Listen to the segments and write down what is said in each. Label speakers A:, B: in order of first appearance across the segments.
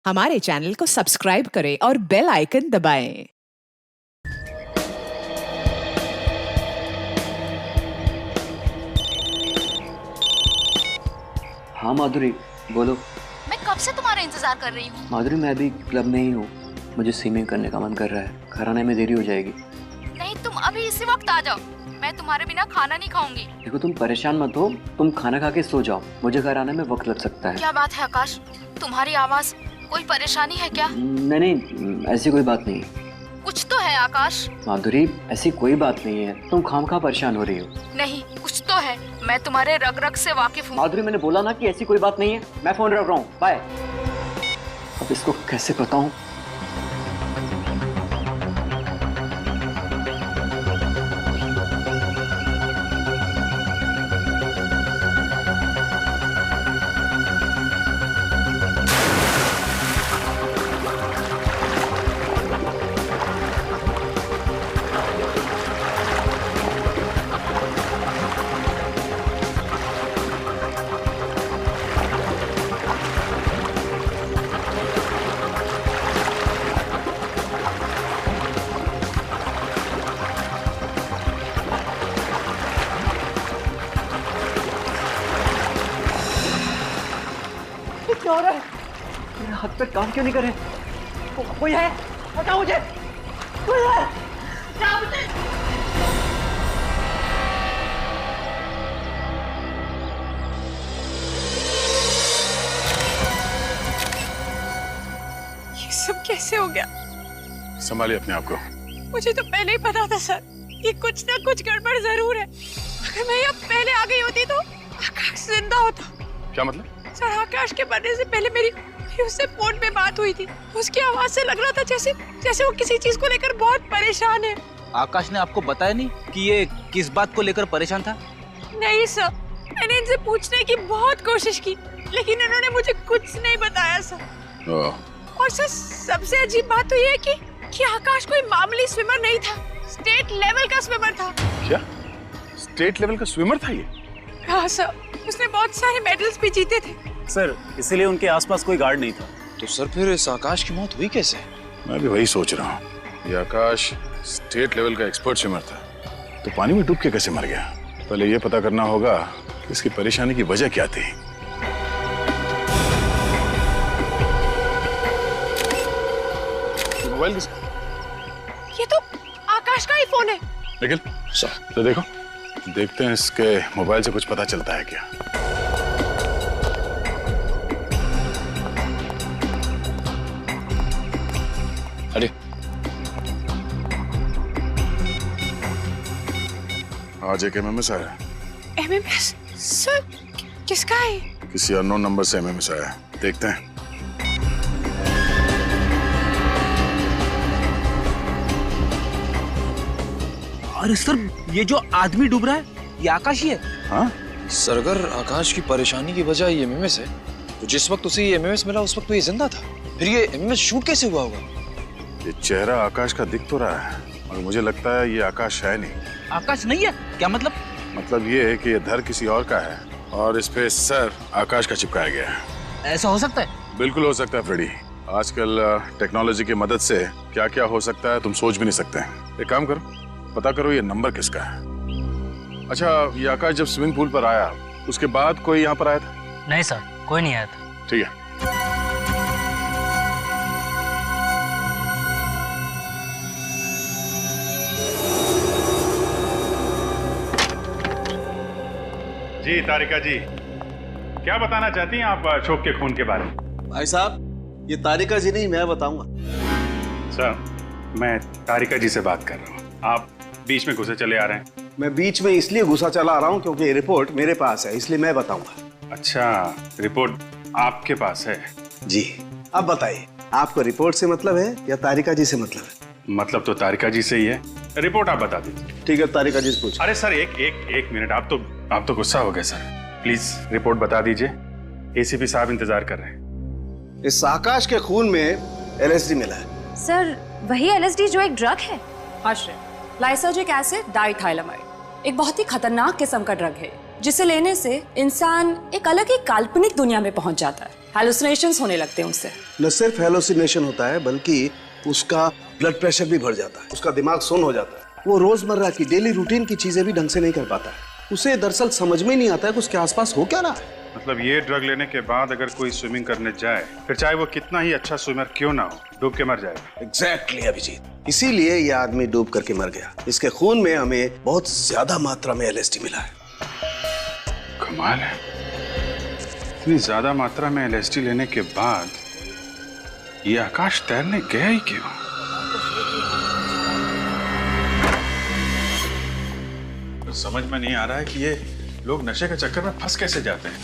A: हमारे चैनल को सब्सक्राइब करें और बेल आइकन दबाएं।
B: हाँ माधुरी, बोलो।
C: मैं कब से तुम्हारा इंतजार कर रही हूँ।
B: माधुरी, मैं अभी क्लब में ही हूँ। मुझे स्विमिंग करने का मन कर रहा है। घर आने में देरी हो जाएगी।
C: नहीं, तुम अभी इसी वक्त आ जाओ। मैं तुम्हारे बिना खाना नहीं खाऊंगी।
B: देखो, तुम परेशान मत हो। तुम खाना खा के सो जाओ। मुझे घर आने में वक्त लग सकता है।
C: क्या बात है आकाश, तुम्हारी आवाज, कोई परेशानी है क्या?
B: नहीं, ऐसी कोई बात नहीं है।
C: कुछ तो है आकाश।
B: माधुरी, ऐसी कोई बात नहीं है। तुम खामखा परेशान हो रही हो।
C: नहीं, कुछ तो है। मैं तुम्हारे रग रग से वाकिफ हूँ।
B: माधुरी, मैंने बोला ना कि ऐसी कोई बात नहीं है। मैं फोन रख रहा हूँ, बाय। अब इसको कैसे बताऊं? क्या हो रहा है? मेरे हाथ पे काम क्यों नहीं कर रहे? कोई है? हटाओ मुझे! कोई है? हटाओ मुझे!
D: ये सब कैसे हो गया?
E: संभालिए अपने आप को।
D: मुझे तो पहले ही पता था सर, ये कुछ ना कुछ गड़बड़ जरूर है। अगर मैं यहाँ पहले आ गई होती तो आकाश जिंदा होता।
E: क्या मतलब?
D: सर, आकाश के मरने से पहले मेरी उससे फोन पे बात हुई थी। उसकी आवाज से लग रहा था जैसे वो किसी चीज को लेकर बहुत परेशान है।
F: आकाश ने आपको बताया नहीं कि ये किस बात को लेकर परेशान था?
D: नहीं सर, मैंने इनसे पूछने की बहुत कोशिश की, लेकिन इन्होंने मुझे कुछ नहीं बताया सर। और सर, सबसे अजीब बात तो ये है कि आकाश कोई मामूली स्विमर नहीं था, स्टेट लेवल का स्विमर था।
E: क्या? स्टेट लेवल का स्विमर था ये?
D: हाँ सर, उसने बहुत सारे मेडल्स भी जीते थे।
G: सर, इसीलिए उनके आसपास कोई गार्ड नहीं था।
H: तो सर, फिर इस आकाश की मौत हुई कैसे?
E: मैं भी वही सोच रहा हूँ। ये आकाश स्टेट लेवल का एक्सपर्ट स्विमर था, तो पानी में डूब के कैसे मर गया? पहले ये पता करना होगा कि इसकी परेशानी की वजह क्या थी। मोबाइल किसका?
D: ये तो आकाश का ही फोन है।
E: निखिल, तो देखो, देखते हैं इसके मोबाइल से कुछ पता चलता है क्या।
H: अरे,
E: आज एक एमएमएस आया।
D: एमएमएस? सर, किसका है?
E: किसी अननोन नंबर से एमएमएस आया है। देखते हैं।
F: अरे सर, ये जो आदमी डूब रहा है, ये आकाश ही है।
E: हाँ?
H: सर, अगर आकाश की परेशानी की वजह ये एमएमएस है, तो जिस वक्त उसे ये एमएमएस मिला उस वक्त तो ये जिंदा था। फिर ये एमएमएस शूट कैसे हुआ होगा?
E: ये चेहरा आकाश का दिख तो रहा है, और मुझे लगता है ये आकाश है नहीं।
F: आकाश नहीं है? क्या मतलब?
E: मतलब ये है कि ये धर किसी और का है और इस पे सर आकाश का चिपकाया गया है।
F: ऐसा हो सकता है?
E: बिल्कुल हो सकता है फ्रेडी। आजकल टेक्नोलॉजी की मदद से क्या क्या हो सकता है तुम सोच भी नहीं सकते। एक काम करो, पता करो ये नंबर किसका है। अच्छा, ये आकाश जब स्विमिंग पूल पर आया उसके बाद कोई यहाँ पर आया था?
I: नहीं सर, कोई नहीं आया था।
E: ठीक है।
J: जी तारिका जी, क्या बताना चाहती हैं आप अशोक के खून के बारे में?
G: भाई साहब, ये तारिका जी नहीं, मैं बताऊंगा।
J: सर, मैं तारिका जी से बात कर रहा हूँ। आप बीच में घुसे चले आ रहे हैं।
G: मैं बीच में इसलिए घुसा चला आ रहा हूँ क्योंकि ये रिपोर्ट मेरे पास है, इसलिए मैं बताऊंगा।
J: अच्छा, रिपोर्ट आपके पास है?
G: जी, अब बताइए, आपको रिपोर्ट से मतलब है या तारिका जी से मतलब है?
J: मतलब तो तारिका जी से ही है। रिपोर्ट आप बता दीजिए।
G: ठीक है, तारिका जी से पूछ।
J: अरे सर, एक मिनट। आप तो गुस्सा हो गए सर। प्लीज रिपोर्ट बता दीजिए। एसीपी साहब इंतजार कर रहे हैं।
G: इस आकाश के खून में एलएसडी मिला है।
K: सर, वही एलएसडी जो एक ड्रग है? हाँ श्रेय, लाइसर्जिक एसिड डाइथाइलामाइड, एक बहुत ही खतरनाक किस्म का ड्रग है। जिसे लेने से इंसान एक अलग ही काल्पनिक दुनिया में पहुंच जाता है। हैलुसिनेशंस होने लगते हैं उससे।
G: न सिर्फ हेलोसिनेशन होता है बल्कि उसका ब्लड प्रेशर भी बढ़ जाता है, उसका दिमाग सुन्न हो जाता है, वो रोजमर्रा की डेली रूटीन की चीजें भी ढंग से नहीं कर पाता है। उसे दरअसल समझ में नहीं आता है कि उसके आसपास हो क्या रहा है।
J: मतलब ये ड्रग लेने के बाद अगर कोई स्विमिंग करने जाए, फिर चाहे वो कितना ही अच्छा स्विमर क्यों ना हो, डूब के मर जाएगा।
G: एग्जैक्टली अभिजीत, इसीलिए ये आदमी डूब करके मर गया। इसके खून में हमें बहुत ज्यादा मात्रा में LSD मिला है।
J: कमाल है, इतनी ज्यादा मात्रा में LSD लेने के बाद ये आकाश तैरने गया ही क्यों? समझ में नहीं आ रहा है कि ये लोग नशे के चक्कर में फंस कैसे जाते हैं।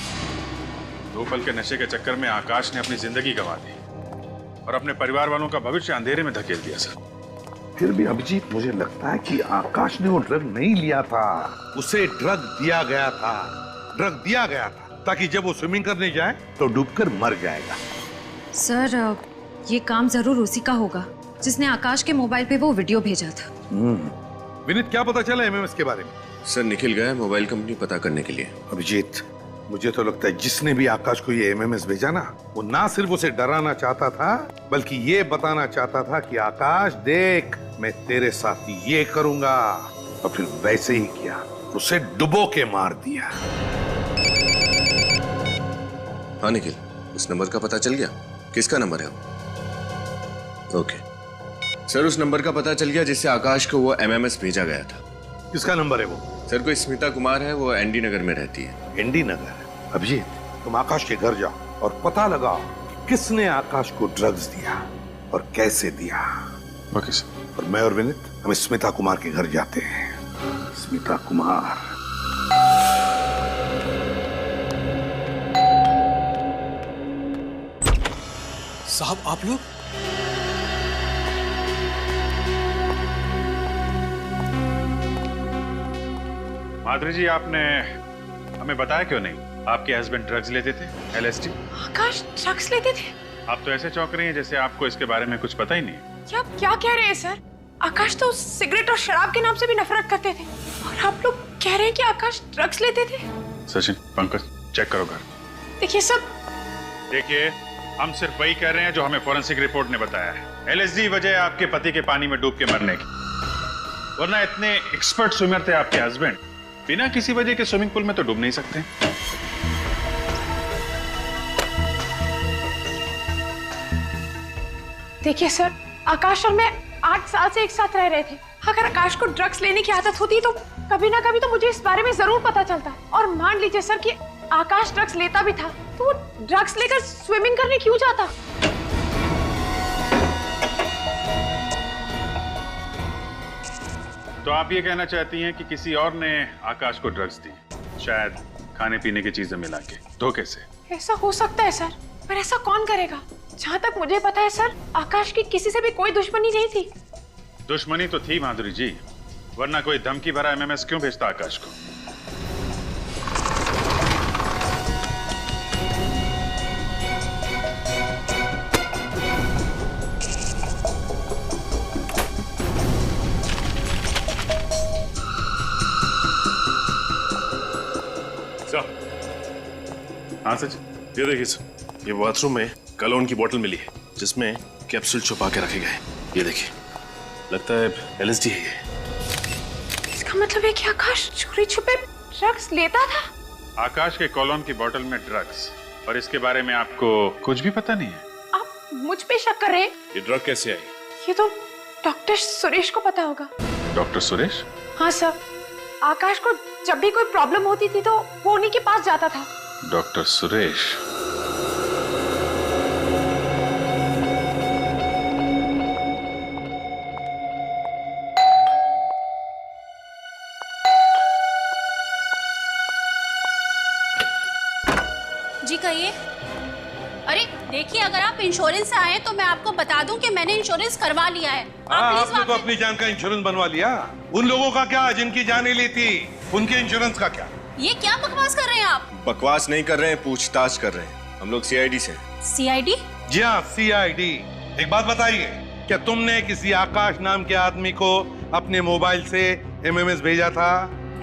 J: 2 पल के नशे के चक्कर में आकाश ने अपनी जिंदगी गंवा दी और अपने परिवार वालों का भविष्य अंधेरे में धकेल दिया। सर
L: फिर भी अभिजीत, मुझे लगता है कि आकाश ने वो ड्रग नहीं लिया था, उसे ड्रग दिया गया था। ड्रग दिया गया था ताकि जब वो स्विमिंग करने जाए तो डूबकर मर जाएगा।
K: सर, ये काम जरूर उसी का होगा जिसने आकाश के मोबाइल पे वो वीडियो भेजा था।
L: विनीत, क्या पता चला MMS के बारे में?
M: सर, निखिल गया मोबाइल कंपनी पता करने के लिए।
L: अभिजीत, मुझे तो लगता है जिसने भी आकाश को ये MMS भेजा ना, वो ना सिर्फ उसे डराना चाहता था बल्कि ये बताना चाहता था कि आकाश देख, मैं तेरे साथ ये करूंगा। और फिर वैसे ही किया, उसे डुबो के मार दिया।
M: हाँ निखिल, उस नंबर का पता चल गया? किसका नंबर है वो? ओके सर, उस नंबर का पता चल गया जिससे आकाश को वो MMS भेजा गया था।
L: किसका नंबर है वो?
M: सर, कोई स्मिता कुमार है, वो एनडी नगर में रहती है।
L: एनडी नगर? अभिजीत, तुम आकाश के घर जाओ और पता लगाओ किसने आकाश को ड्रग्स दिया और कैसे दिया।
J: Okay sir.
L: और मैं और विनीत हम स्मिता कुमार के घर जाते हैं। स्मिता कुमार।
H: साहब, आप लोग?
J: माधुरी जी, आपने हमें बताया क्यों नहीं? आपके हस्बैंड ड्रग्स लेते थे, LSD।
D: आकाश ड्रग्स लेते थे?
J: आप तो ऐसे चौंक रही हैं जैसे आपको इसके बारे में कुछ पता ही नहीं है।
D: क्या कह रहे हैं सर? आकाश तो सिगरेट और शराब के नाम से भी नफरत करते थे और आप लोग कह रहे हैं कि आकाश ड्रग्स लेते थे?
J: सचिन, पंकज, चेक करो घर।
D: देखिए सर,
J: देखिए, हम सिर्फ वही कह रहे हैं जो हमें फोरेंसिक रिपोर्ट ने बताया है। LSD वजह आपके पति के पानी में डूब के मरने की, वरना इतने एक्सपर्ट स्विमर थे आपके हस्बैंड, बिना किसी वजह के स्विमिंग पूल में तो डूब नहीं सकते।
D: देखिए सर, आकाश और मैं 8 साल से एक साथ रह रहे थे। अगर आकाश को ड्रग्स लेने की आदत होती तो कभी ना कभी तो मुझे इस बारे में जरूर पता चलता। और मान लीजिए सर कि आकाश ड्रग्स लेता भी था, तो वो ड्रग्स लेकर स्विमिंग करने क्यों जाता?
J: तो आप ये कहना चाहती हैं कि किसी और ने आकाश को ड्रग्स दी, शायद खाने पीने की चीजें मिला के, धोखे से?
D: ऐसा हो सकता है सर, पर ऐसा कौन करेगा? जहाँ तक मुझे पता है सर, आकाश की किसी से भी कोई दुश्मनी नहीं थी।
J: दुश्मनी तो थी माधुरी जी, वरना कोई धमकी भरा MMS क्यों भेजता आकाश को? हाँ सच,
N: ये देखिए सर, ये बाथरूम में कलोन की बोतल मिली है जिसमें कैप्सूल छुपा के रखे गए। ये देखिए, लगता है LSD है ये।
D: इसका मतलब है कि आकाश चोरी छुपे ड्रग्स लेता था?
J: आकाश के कॉलोन की बोतल में ड्रग्स, और इसके बारे में आपको कुछ भी पता नहीं है?
D: आप मुझ पे शक कर रहे हैं?
N: ये ड्रग कैसे आई?
D: ये तो डॉक्टर सुरेश को पता होगा।
J: डॉक्टर सुरेश?
D: हाँ सर, आकाश को जब भी कोई प्रॉब्लम होती थी तो वो उन्हीं के पास जाता था।
J: डॉक्टर सुरेश?
O: जी कहिए। अरे देखिए, अगर आप इंश्योरेंस से आए हैं तो मैं आपको बता दूं कि मैंने इंश्योरेंस करवा लिया है।
L: आपने तो अपनी जान का इंश्योरेंस बनवा लिया। उन लोगों का क्या जिनकी जाने ली थी, उनके इंश्योरेंस का क्या?
O: ये क्या बकवास कर रहे हैं आप?
M: बकवास नहीं कर रहे हैं, पूछताछ कर रहे हैं। हम लोग CID से।
O: CID?
L: जी हाँ, CID। एक बात बताइए, क्या तुमने किसी आकाश नाम के आदमी को अपने मोबाइल से MMS भेजा था?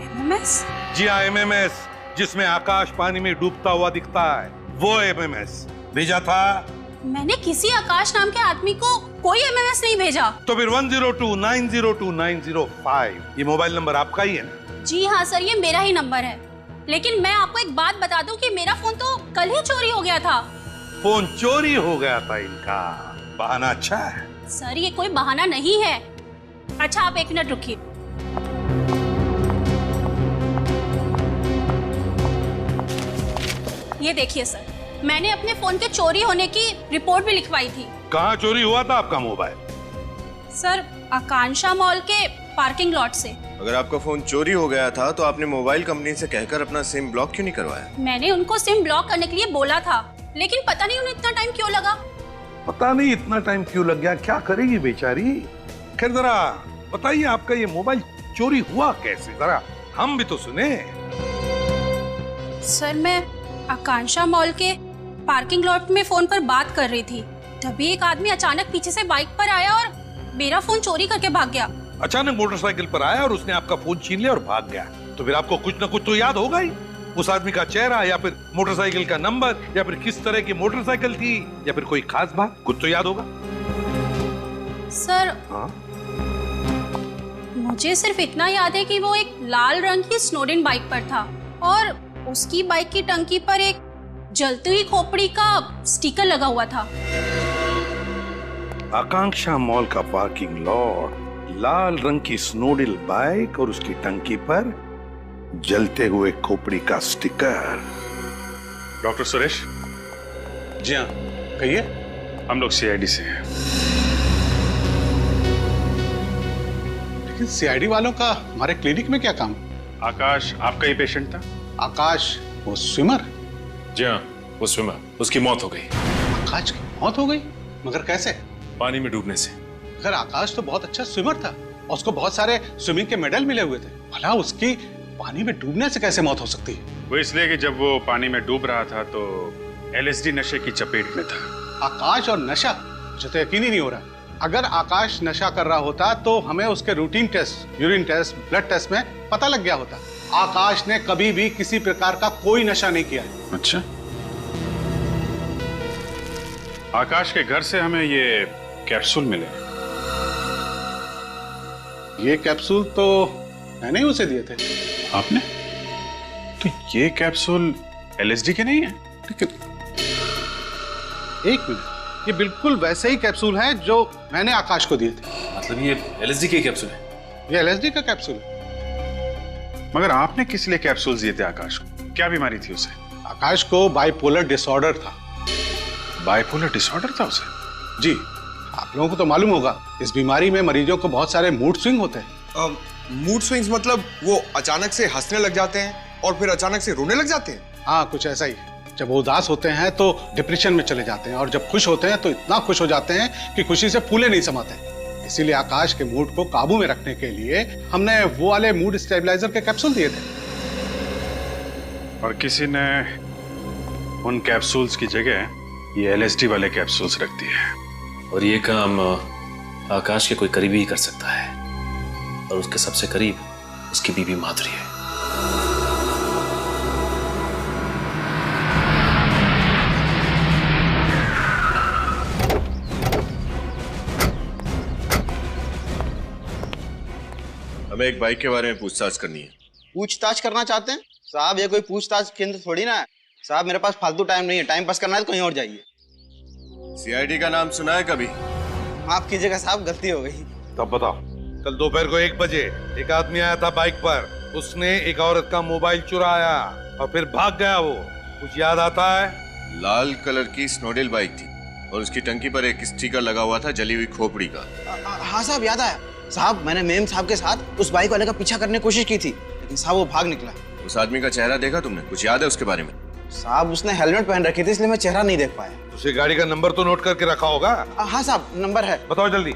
O: MMS?
L: जी हाँ, MMS। जिसमें आकाश पानी में डूबता हुआ दिखता है, वो एमएमएस भेजा था?
O: मैंने किसी आकाश नाम के आदमी को कोई एमएमएस नहीं भेजा।
L: तो फिर 1029029005 ये मोबाइल नंबर आपका ही है ना?
O: जी हाँ सर, ये मेरा ही नंबर है। लेकिन मैं आपको एक बात बता दूं कि मेरा फोन तो कल ही चोरी हो गया था।
L: फोन चोरी हो गया था इनका, बहाना अच्छा है।
O: सर ये कोई बहाना नहीं है। अच्छा आप 1 मिनट रुकिए। ये देखिए सर, मैंने अपने फोन के चोरी होने की रिपोर्ट भी लिखवाई थी।
L: कहाँ चोरी हुआ था आपका मोबाइल?
O: सर आकांक्षा मॉल के पार्किंग लॉट से।
M: अगर आपका फोन चोरी हो गया था तो आपने मोबाइल कंपनी से कहकर अपना सिम ब्लॉक क्यों नहीं करवाया?
O: मैंने उनको सिम ब्लॉक करने के लिए बोला था, लेकिन पता नहीं उन्हें इतना टाइम क्यों लगा।
L: पता नहीं इतना टाइम क्यों लग गया, क्या करेगी बेचारी। खैर जरा बताइए, आपका ये मोबाइल चोरी हुआ कैसे, जरा हम भी तो सुने।
O: सर मैं आकांक्षा मॉल के पार्किंग लॉट में फोन पर बात कर रही थी, तभी एक आदमी अचानक पीछे से बाइक पर आया और मेरा फोन चोरी करके भाग गया।
L: अचानक मोटरसाइकिल पर आया और उसने आपका फोन छीन लिया और भाग गया। तो फिर आपको कुछ न कुछ तो याद होगा ही, उस आदमी का चेहरा या फिर मोटरसाइकिल का नंबर या फिर किस तरह की मोटरसाइकिल थी या फिर कोई खास बात, कुछ तो याद होगा।
O: सर मुझे सिर्फ इतना याद है कि वो एक लाल रंग की स्नोडेन बाइक पर था और उसकी बाइक की टंकी पर एक जलती हुई खोपड़ी का स्टिकर लगा हुआ था।
L: आकांक्षा मॉल का पार्किंग लॉट, लाल रंग की स्नोडिल बाइक और उसकी टंकी पर जलते हुए खोपड़ी का स्टिकर।
J: डॉक्टर सुरेश?
E: जी हाँ, कहिए।
J: हम लोग सीआईडी से हैं।
E: लेकिन सीआईडी वालों का हमारे क्लिनिक में क्या काम?
J: आकाश आपका ही पेशेंट था?
E: आकाश वो स्विमर?
N: जी हाँ, वो स्विमर, उसकी मौत हो गई।
E: आकाश की मौत हो गई? मगर कैसे?
N: पानी में डूबने से।
E: अगर आकाश तो बहुत अच्छा स्विमर था और उसको बहुत सारे स्विमिंग के मेडल मिले हुए थे, भला उसकी पानी में डूबने से कैसे मौत हो सकती है?
J: वो इसलिए कि जब वो पानी में डूब रहा था तो एलएसडी नशे की चपेट में था।
E: आकाश और नशा? मुझे तो यकीन ही नहीं हो रहा। अगर आकाश नशा कर रहा होता तो हमें उसके routine test, urine test, blood test में पता लग गया होता। आकाश ने कभी भी किसी प्रकार का कोई नशा नहीं किया है।
J: अच्छा, आकाश के घर से हमें ये कैप्सूल मिले।
E: ये कैप्सूल तो मैंने ही उसे दिए थे।
J: आपने? तो ये कैप्सूल एलएसडी के नहीं है?
E: लेकिन एक मिनट, ये बिल्कुल वैसे ही कैप्सूल हैं जो मैंने आकाश को दिए थे।
N: मतलब ये एलएसडी के कैप्सूल है?
E: ये एलएसडी का कैप्सूल है।
J: मगर आपने किस लिए कैप्सूल दिए थे आकाश को? क्या बीमारी थी उसे?
E: आकाश को बाइपोलर डिसऑर्डर था।
J: बाइपोलर डिसऑर्डर था उसे?
E: जी, आप लोगों को तो मालूम होगा, इस बीमारी में मरीजों को बहुत सारे मूड स्विंग होते हैं।
M: मूड स्विंग्स मतलब वो अचानक से हंसने लग जाते हैं और फिर अचानक से रोने लग जाते हैं?
E: हाँ, कुछ ऐसा ही। जब वो उदास होते हैं तो डिप्रेशन में चले जाते हैं और जब खुश होते हैं तो इतना खुश हो जाते हैं कि खुशी से फूले नहीं समाते। इसीलिए आकाश के मूड को काबू में रखने के लिए हमने वो वाले मूड स्टेबलाइजर के कैप्सूल दिए थे।
J: और किसी ने उन कैप्सूल्स की जगह ये एलएसडी वाले कैप्सूल्स रख दिए।
N: और ये काम आकाश के कोई करीबी ही कर सकता है, और उसके सबसे करीब उसकी बीवी माधुरी है।
M: हमें एक बाइक के बारे में पूछताछ करनी है।
B: पूछताछ करना चाहते हैं साहब? ये कोई पूछताछ केंद्र थोड़ी ना है साहब। मेरे पास फालतू टाइम नहीं है, टाइम पास करना है तो कहीं और जाइए।
M: सीआईडी का नाम सुना है कभी?
B: माफ कीजिएगा साहब, गलती हो गई।
L: तब बताओ। कल दोपहर को 1 बजे एक आदमी आया था बाइक पर, उसने एक औरत का मोबाइल चुराया और फिर भाग गया। वो कुछ याद आता है?
M: लाल कलर की स्नोडेल बाइक थी और उसकी टंकी पर एक स्टिकर लगा हुआ था जली हुई खोपड़ी का।
B: हाँ साहब, याद आया साहब। मैंने मेम साहब के साथ उस बाइक वाले का पीछा करने की कोशिश की थी, लेकिन साहब वो भाग निकला।
M: उस आदमी का चेहरा देखा तुमने? कुछ याद है उसके बारे में?
B: साहब उसने हेलमेट पहन रखी थी, इसलिए मैं चेहरा नहीं देख पाया।
L: उसे गाड़ी का नंबर तो नोट करके रखा होगा?
B: हाँ साहब, नंबर है।
L: बताओ जल्दी।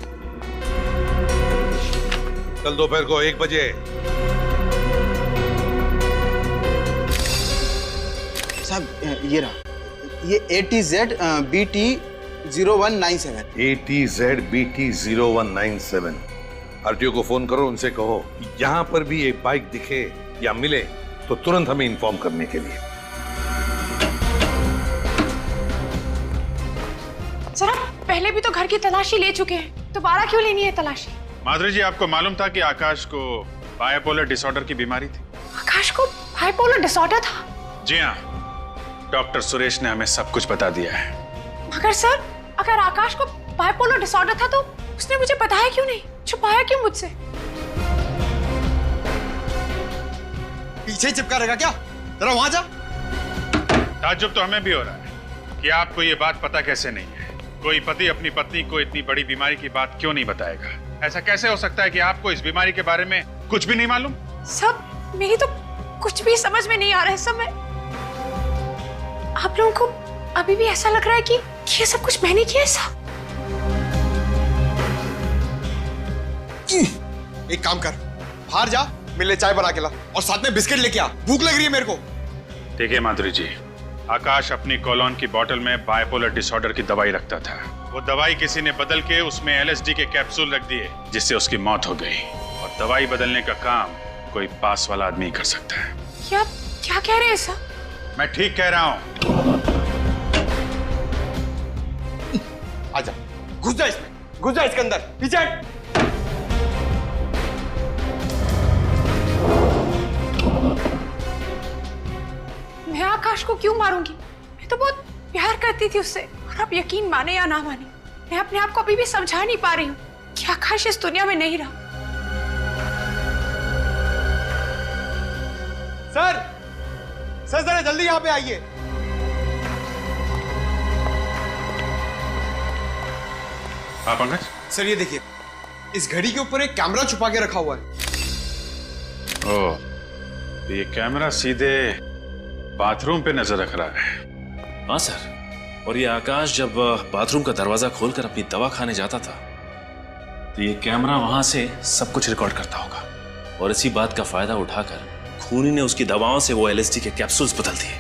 L: कल दोपहर को 1 बजे
B: साहब ये रहा, ये ATZ BT 0197।
L: ATZ BT 0197। RTO को फोन करो, उनसे कहो यहाँ पर भी एक बाइक दिखे या मिले तो तुरंत हमें इन्फॉर्म करने के लिए।
D: सर आप पहले भी तो घर की तलाशी ले चुके हैं, दोबारा क्यों लेनी है तलाशी?
J: माधुरी जी, आपको मालूम था कि आकाश को बायपोलर डिसऑर्डर की बीमारी थी?
D: आकाश को बाइपोलर डिसऑर्डर था?
J: जी हाँ, डॉक्टर सुरेश ने हमें सब कुछ बता दिया है।
D: मगर सर, अगर आकाश को बाइपोलर डिसऑर्डर था तो उसने मुझे बताया क्यों नहीं, छुपाया क्यों मुझसे?
P: पीछे चिपका रहेगा क्या? जरा वहां जा।
J: ताज्जुब तो हमें भी हो रहा है कि आपको ये बात पता कैसे नहीं है। कोई पति अपनी पत्नी को इतनी बड़ी बीमारी की बात क्यों नहीं बताएगा? ऐसा कैसे हो सकता है कि आपको इस बीमारी के बारे में कुछ भी नहीं मालूम?
D: सब मेरी तो कुछ भी समझ में नहीं आ रहा है। सब मैं, आप लोगों को अभी भी ऐसा लग रहा है कि ये सब कुछ मैंने किया है? सब
P: एक काम कर, बाहर जा, मिलने चाय बना के ला और साथ में बिस्किट लेके आ, भूख लग रही है मेरे को।
J: ठीक है माधुरी जी, आकाश अपनी कोलोन की बोतल में बायपोलर डिसऑर्डर की दवाई रखता था। वो दवाई किसी ने बदल के उसमें LSD के कैप्सूल रख दिए, जिससे उसकी मौत हो गई। और दवाई बदलने का काम कोई पास वाला आदमी ही कर सकता है।
D: क्या कह रहे हैं सर?
J: मैं ठीक कह रहा हूँ।
P: आजा, घुस जा इसमें, घुस जा इसके अंदर, पीछे हट।
D: मैं आकाश को क्यों मारूंगी? मैं तो बहुत प्यार करती थी उससे, और आप यकीन माने या ना माने, मैं अपने आप को अभी भी समझा नहीं पा रही हूँ कि आकाश इस दुनिया में नहीं रहा।
P: सर, सर जरा जल्दी यहाँ पे आइए।
J: हाँ पंकज।
P: सर ये देखिए, इस घड़ी के ऊपर एक कैमरा छुपा के रखा हुआ है।
J: ओह, तो ये कैमरा सीधे बाथरूम पे नजर रख रहा है।
N: हाँ सर, और ये आकाश जब बाथरूम का दरवाजा खोलकर अपनी दवा खाने जाता था तो ये कैमरा वहां से सब कुछ रिकॉर्ड करता होगा, और इसी बात का फायदा उठाकर खूनी ने उसकी दवाओं से वो LSD के कैप्सूल्स बदल दिए,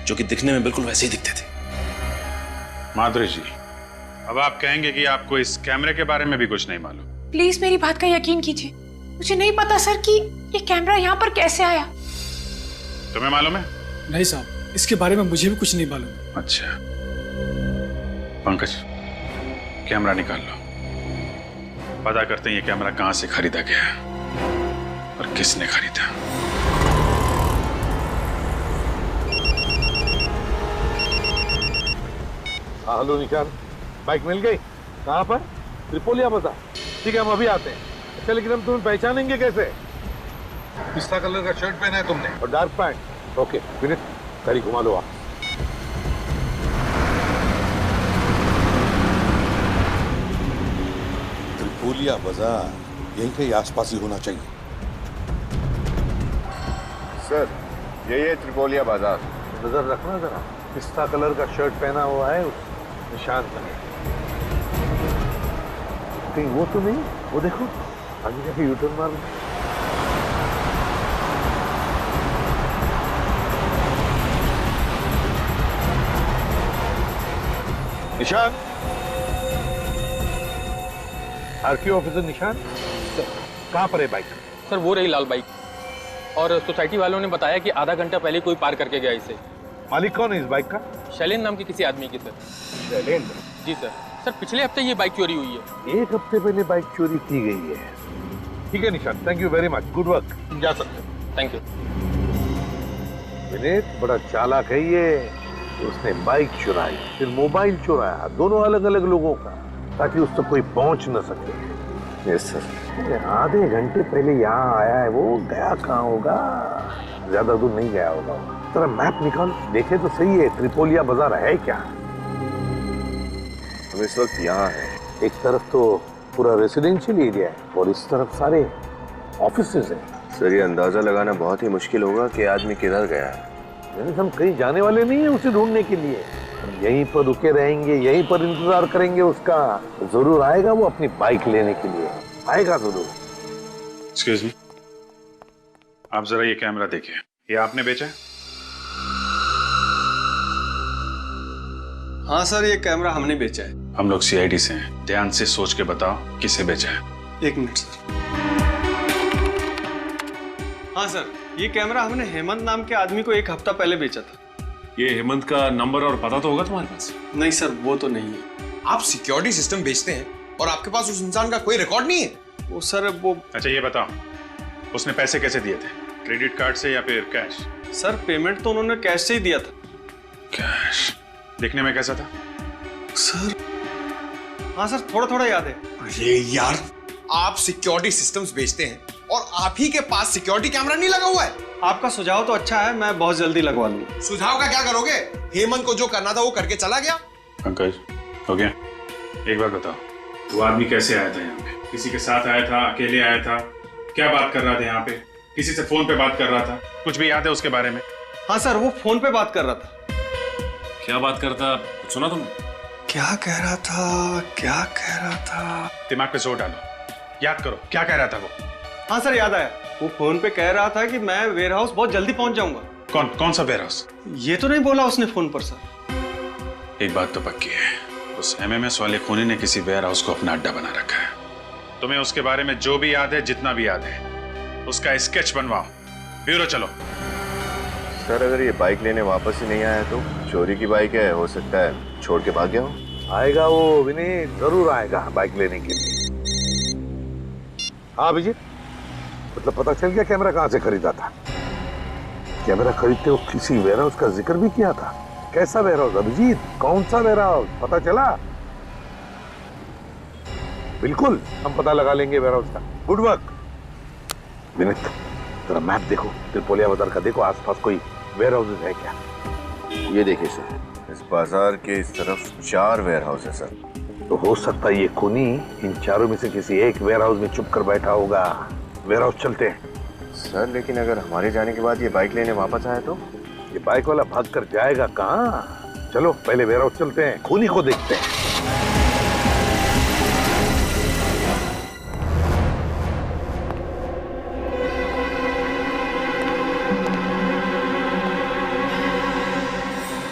N: जो कि दिखने में बिल्कुल वैसे ही दिखते थे।
J: माधुरी जी, अब आप कहेंगे कि आपको इस कैमरे के बारे में भी कुछ नहीं मालूम?
D: प्लीज मेरी बात का यकीन कीजिए, मुझे नहीं पता सर कि ये कैमरा यहाँ पर कैसे आया।
J: तुम्हें मालूम है?
Q: नहीं साहब, इसके बारे में मुझे भी कुछ नहीं मालूम।
J: अच्छा पंकज, कैमरा निकाल लो, पता करते हैं ये कैमरा कहां से खरीदा गया और किसने खरीदा।
L: हेलो निशान, बाइक मिल गई? कहाँ पर? त्रिपोलिया बाजार। ठीक है, हम अभी आते हैं। अच्छा, लेकिन हम तुम्हें पहचानेंगे कैसे? पिस्ता कलर का शर्ट पहना है तुमने और डार्क पैंट। ओके विनीत, गाड़ी घुमा लो आप।
R: त्रिपोलिया बाजार यहीं कहीं आसपास ही होना चाहिए।
L: सर, यही है त्रिपोलिया बाजार। नजर रखना जरा, पिस्ता कलर का शर्ट पहना हुआ है उस निशान पर। कहीं वो तो नहीं? वो देखो, आगे जाके यूटर्न मार। निशान, आरटीओ ऑफिसर निशान, कहाँ पर है बाइक?
S: सर वो रही लाल बाइक, और सोसाइटी वालों ने बताया कि आधा घंटा पहले कोई पार करके गया इसे।
L: मालिक कौन है इस बाइक का?
S: शैलेंद्र नाम के किसी आदमी की सर।
L: शैलेंद्र?
S: जी सर। सर पिछले हफ्ते ये बाइक चोरी हुई है।
L: एक हफ्ते पहले बाइक चोरी की गई है। ठीक है निशान, thank you very much, good work. जा सकते हैं।
S: Thank you.
L: विनीत बड़ा चालाक है ये। उसने बाइक चुराई, फिर मोबाइल चुराया, दोनों अलग अलग लोगों का, ताकि उस तक कोई पहुंच न सके। Yes sir. आधे घंटे पहले यहाँ आया है वो, गया कहाँ होगा? ज्यादा दूर नहीं गया होगा। तेरा मैप निकाल, देखे तो सही है त्रिपोलिया बाजार है क्या?
M: हम इस वक्त यहाँ हैं।
L: एक तरफ तो पूरा रेसिडेंशियल एरिया है और इस तरफ सारे ऑफिसेज हैं।
M: सर ये अंदाजा लगाना बहुत ही मुश्किल होगा कि आदमी किधर गया है।
L: हम कहीं जाने वाले नहीं है उसे ढूंढने के लिए। हम यहीं पर रुके रहेंगे, यहीं पर इंतजार करेंगे उसका। जरूर आएगा वो अपनी बाइक लेने के लिए, आएगा जरूर।
J: एक्सक्यूज मी, आप जरा ये कैमरा देखिए, ये आपने बेचा है?
P: हाँ सर, ये कैमरा हमने बेचा है।
J: हम लोग CID से हैं, ध्यान से सोच के बताओ किसे बेचा है।
P: एक मिनट सर। हाँ सर,
S: ये कैमरा हमने हेमंत नाम के आदमी को 1 हफ्ता पहले बेचा था।
N: ये हेमंत का नंबर और पता तो होगा तुम्हारे पास?
S: नहीं सर, वो तो नहीं है।
P: आप सिक्योरिटी सिस्टम बेचते हैं और आपके पास उस इंसान का कोई रिकॉर्ड नहीं है?
S: वो सर वो।
J: अच्छा ये बताओ, उसने पैसे कैसे दिए थे? क्रेडिट कार्ड से या फिर कैश?
S: सर पेमेंट तो उन्होंने कैश से ही दिया था।
J: कैश? दिखने में कैसा था?
S: सर हाँ सर, थोड़ा थोड़ा याद है।
P: अरे यार, आप सिक्योरिटी सिस्टम्स बेचते हैं और आप ही के पास सिक्योरिटी कैमरा नहीं लगा हुआ है।
S: आपका सुझाव तो अच्छा है, मैं बहुत जल्दी लगवा लूंगा।
P: सुझाव का क्या करोगे? हेमंत को जो करना था वो करके चला गया।
J: पंकज, हो गया? एक बार बताओ, वो आदमी कैसे आया था यहाँ पे? किसी के साथ आया था, अकेले आया था? क्या बात कर रहा था यहाँ पे? किसी से फोन पे बात कर रहा था? कुछ भी याद है उसके बारे में?
S: हाँ सर, वो फोन पे बात कर रहा था।
N: क्या बात करता? कुछ सुना तुमने?
S: क्या कह रहा था? क्या कह रहा था?
J: दिमाग पे जोर डालो, याद करो, क्या कह रहा था वो?
S: हाँ सर, याद आया। वो फोन पे कह रहा था कि मैं वेयर हाउस बहुत जल्दी पहुंच जाऊंगा।
J: कौन सा वेयर हाउस?
S: ये तो नहीं बोला उसने फोन पर सर।
J: एक बात तो पक्की है, उस एमएमएस वाले खूनी ने किसी वेयर हाउस को अपना अड्डा बना रखा है। तुम्हें उसके बारे में जो भी याद है, जितना भी याद है, उसका स्केच बनवाओ। ब्यूरो चलो।
M: सर अगर ये बाइक लेने वापस ही नहीं आया तो? चोरी की बाइक है, हो सकता है छोड़ के भाग गया हो।
L: आएगा वो विनीत, जरूर आएगा बाइक लेने के लिए। हाँ अभिजीत, मतलब पता चल गया कैमरा कहाँ से खरीदा था? कैमरा खरीदते वक्त किसी वेयर हाउस का जिक्र भी किया था। कैसा वेयर हाउस अभिजीत? कौन सा वेयर हाउस पता चला? बिल्कुल, हम पता लगा लेंगे वेयर हाउस का। Good work Vineet. जरा मैप देखो, त्रिपोलिया बाजार का देखो, आसपास कोई वेयर हाउस है क्या?
M: ये देखिए सर, इस बाजार के इस तरफ 4 वेयर हाउस है सर।
L: तो हो सकता है ये खूनी इन चारों में से किसी एक वेयर हाउस में छुप कर बैठा होगा। वेयर हाउस चलते हैं।
M: सर लेकिन अगर हमारे जाने के बाद ये बाइक लेने वापस आया तो?
L: ये बाइक वाला भाग कर जाएगा कहाँ? चलो पहले वेयर हाउस चलते हैं, खूनी को देखते हैं।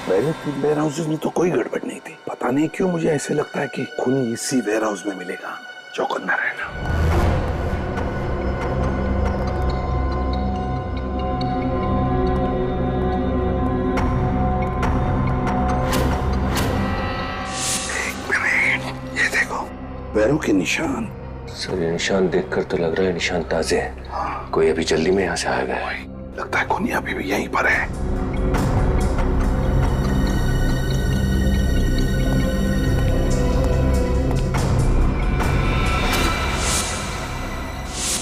L: पहले 3 वेयर हाउसेस में तो कोई गड़बड़ नहीं थी। पता नहीं क्यों मुझे ऐसे लगता है कि खूनी इसी वेयर हाउस में मिलेगा। चौकन्ना रहना। ये देखो पैरों के निशान।
M: सर ये निशान देखकर तो लग रहा है निशान ताजे हैं।
L: हाँ।
M: कोई अभी जल्दी में यहाँ से आ गया है।
L: लगता है खूनी अभी भी यहीं पर है।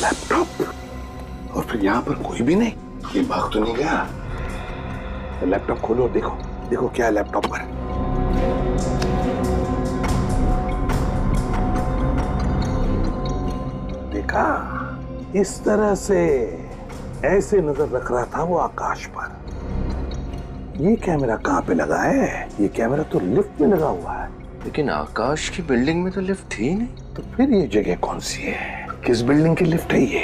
L: लैपटॉप, और फिर यहाँ पर कोई भी नहीं। ये भाग तो नहीं गया। तो लैपटॉप खोलो और देखो, देखो क्या है लैपटॉप पर। देखा, इस तरह से ऐसे नजर रख रहा था वो आकाश पर। ये कैमरा कहाँ पे लगा है? ये कैमरा तो लिफ्ट में लगा हुआ है।
M: लेकिन आकाश की बिल्डिंग में तो लिफ्ट थी ही नहीं।
L: तो फिर ये जगह कौन सी है? किस बिल्डिंग की लिफ्ट है ये?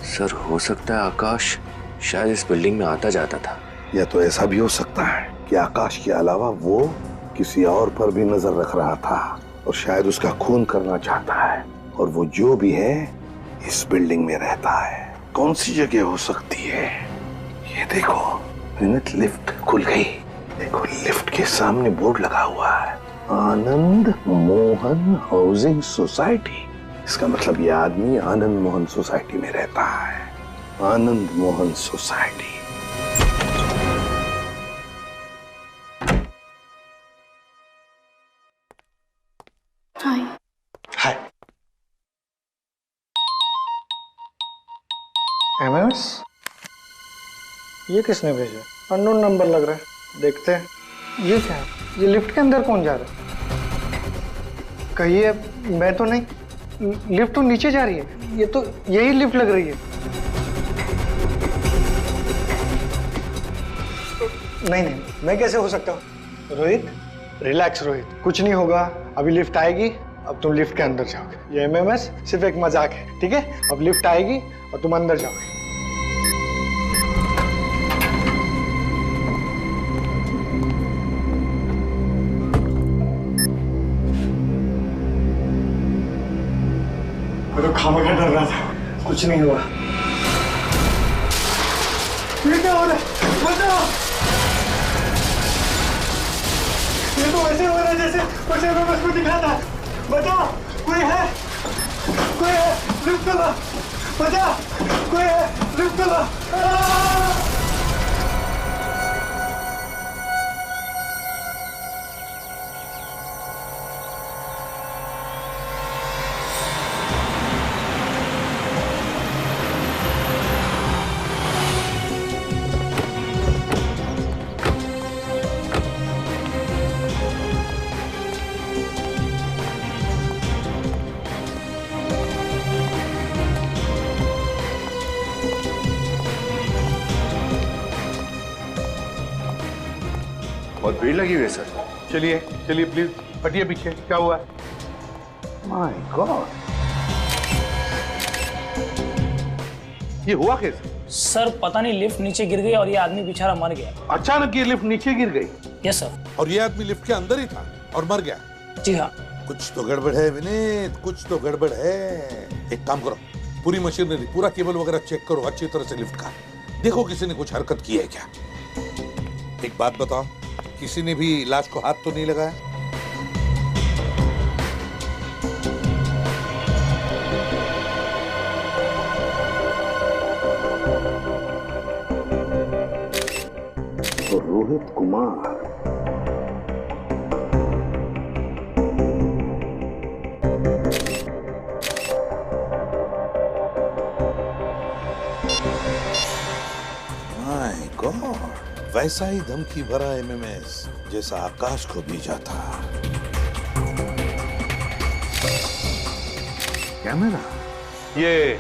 M: सर हो सकता है आकाश शायद इस बिल्डिंग में आता जाता था।
L: या तो ऐसा भी हो सकता है कि आकाश के अलावा वो किसी और पर भी नजर रख रहा था और शायद उसका खून करना चाहता है। और वो जो भी है इस बिल्डिंग में रहता है। कौन सी जगह हो सकती है? ये देखो विनीत, लिफ्ट खुल गई। देखो लिफ्ट के सामने बोर्ड लगा हुआ है, आनंद मोहन हाउसिंग सोसाइटी। इसका मतलब ये आदमी आनंद मोहन सोसाइटी में रहता है। आनंद मोहन सोसाइटी।
O: हाय।
B: हाय। एमएमएस? ये किसने भेजा? अननोन नंबर लग रहा है, देखते हैं। ये क्या है? ये लिफ्ट के अंदर कौन जा रहा है? कहिए, मैं तो नहीं। लिफ्ट तो नीचे जा रही है। ये तो यही लिफ्ट लग रही है। नहीं नहीं, मैं कैसे हो सकता हूँ? रोहित रिलैक्स रोहित, कुछ नहीं होगा। अभी लिफ्ट आएगी, अब तुम लिफ्ट के अंदर जाओगे। ये एमएमएस सिर्फ एक मजाक है, ठीक है? अब लिफ्ट आएगी और तुम अंदर जाओगे। मैं तो खामखा डर रहा था, कुछ नहीं हुआ। ये क्या हो रहा है? बचाओ! ये तो ऐसे हो रहा है जैसे कुछ एमएमएस में दिखा था। बचाओ! कोई है? कोई है? लिफ्ट करो! बचाओ! कोई है? लिफ्ट करो!
M: बहुत भीड़ लगी हुई है सर।
L: चलिए चलिए प्लीज हटिए पीछे। क्या हुआ? माय गॉड, ये हुआ कैसे?
I: सर पता नहीं लिफ्ट नीचे गिर गई और ये आदमी बेचारा मर गया।
L: अचानक ये लिफ्ट नीचे गिर गई?
I: Yes sir.
L: और ये आदमी लिफ्ट के अंदर ही था और मर गया?
I: जी हाँ।
L: कुछ तो गड़बड़ है विनीत, कुछ तो गड़बड़ है। एक काम करो, पूरी मशीनरी, पूरा केबल वगैरह चेक करो अच्छी तरह से लिफ्ट का। देखो किसी ने कुछ हरकत की है क्या। एक बात बताओ, किसी ने भी लाश को हाथ तो नहीं लगाया? तो रोहित कुमार माय गॉड, वैसा ही धमकी भरा एमएमएस जैसा आकाश को भेजा था। कैमरा, ये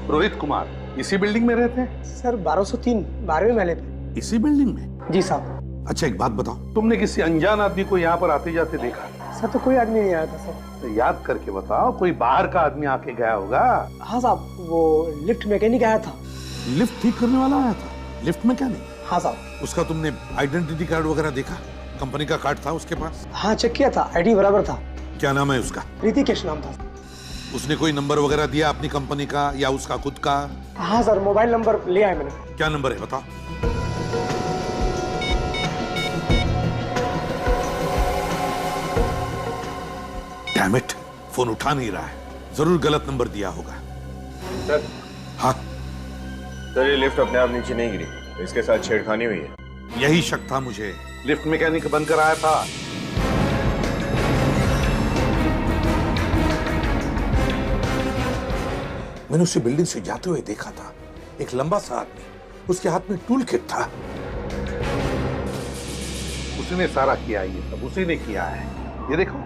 L: रोहित कुमार इसी बिल्डिंग में रहते हैं?
B: सर 1203 12वें महले पे।
L: इसी बिल्डिंग में?
B: जी साहब।
L: अच्छा एक बात बताओ, तुमने किसी अनजान आदमी को यहाँ पर आते जाते देखा?
B: सर तो कोई आदमी नहीं आया था सर।
L: तो याद करके बताओ, कोई बाहर का आदमी आके गया होगा?
B: हाँ साहब, वो लिफ्ट मैकेनिक आया था।
L: लिफ्ट ठीक करने वाला आया था? लिफ्ट में क्या नहीं?
B: हाँ साहब।
L: उसका तुमने आइडेंटिटी कार्ड वगैरह देखा? कंपनी का कार्ड था उसके पास?
B: हाँ चेक किया था, आईडी बराबर था।
L: क्या नाम है उसका?
B: ऋतिकेश नाम था।
L: उसने कोई नंबर वगैरह दिया अपनी कंपनी का या उसका खुद का?
B: हाँ सर, मोबाइल नंबर ले आया मैंने।
L: क्या नंबर है बताओ? डैम इट, फोन उठा नहीं रहा है। जरूर गलत नंबर दिया होगा।
M: सर।
L: हाँ
M: सर, ये लिफ्ट अपने आप नीचे नहीं गिरी, इसके साथ छेड़खानी हुई है।
L: यही शक था मुझे। लिफ्ट मैकेनिक बनकर आया था। मैंने उसी बिल्डिंग से जाते हुए देखा था, एक लंबा सा आदमी, उसके हाथ में टूल किट था। उसने सारा किया, ये सब उसी ने किया है, ये देखो।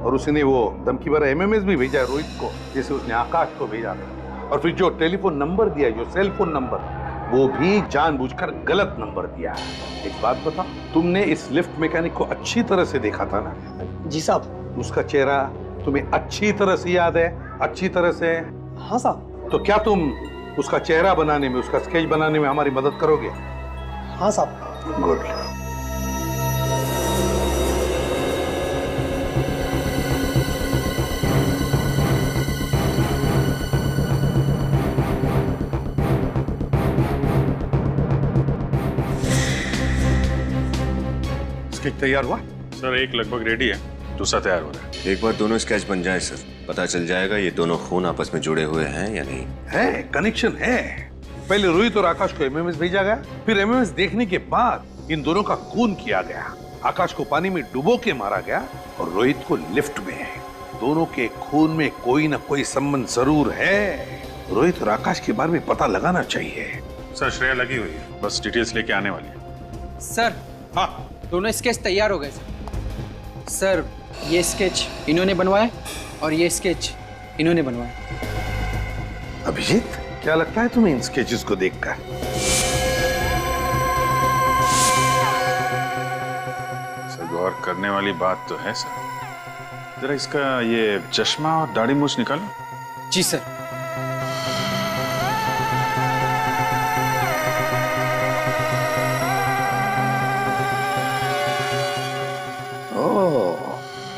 L: और उसने वो धमकी भरा एमएमएस भी भेजा है रोहित को, जैसे उसने आकाश को भेजा था। और फिर जो टेलीफोन नंबर दिया, जो सेल फोन नंबर, वो भी जानबूझकर गलत नंबर दिया है। एक बात बताओ, तुमने इस लिफ्ट मैकेनिक को अच्छी तरह से देखा था ना?
B: जी साहब।
L: उसका चेहरा तुम्हें अच्छी तरह से याद है? अच्छी तरह से?
B: हाँ साहब।
L: तो क्या तुम उसका चेहरा बनाने में, उसका स्केच बनाने में हमारी मदद करोगे?
B: हाँ साहब।
L: गुड। स्केच तैयार हुआ?
J: सर एक लगभग रेडी है, दूसरा तैयार हो रहा है।
M: एक बार दोनों स्केच बन जाए सर, पता चल जाएगा ये दोनों खून आपस में जुड़े हुए हैं या नहीं।
L: है, कनेक्शन है। पहले रोहित और आकाश को एमएमएस भेजा गया, फिर एमएमएस देखने के बाद इन दोनों का खून किया गया। आकाश को पानी में डुबो के मारा गया और रोहित को लिफ्ट में। दोनों के खून में कोई ना कोई संबंध जरूर है। रोहित और आकाश के बारे में पता लगाना चाहिए।
J: सर श्रेया लगी हुई है, बस डिटेल्स लेके आने वाली है।
T: सर।
L: हाँ।
T: दोनों स्केच तैयार हो गए सर। ये स्केच इन्होंने बनवाया और ये स्केच इन्होंने बनवाया।
L: अभिजीत, क्या लगता है तुम्हें इन स्केचेस को देखकर?
J: सर गौर करने वाली बात तो है सर। जरा इसका ये चश्मा और दाढ़ी मूछ निकालो।
T: जी सर।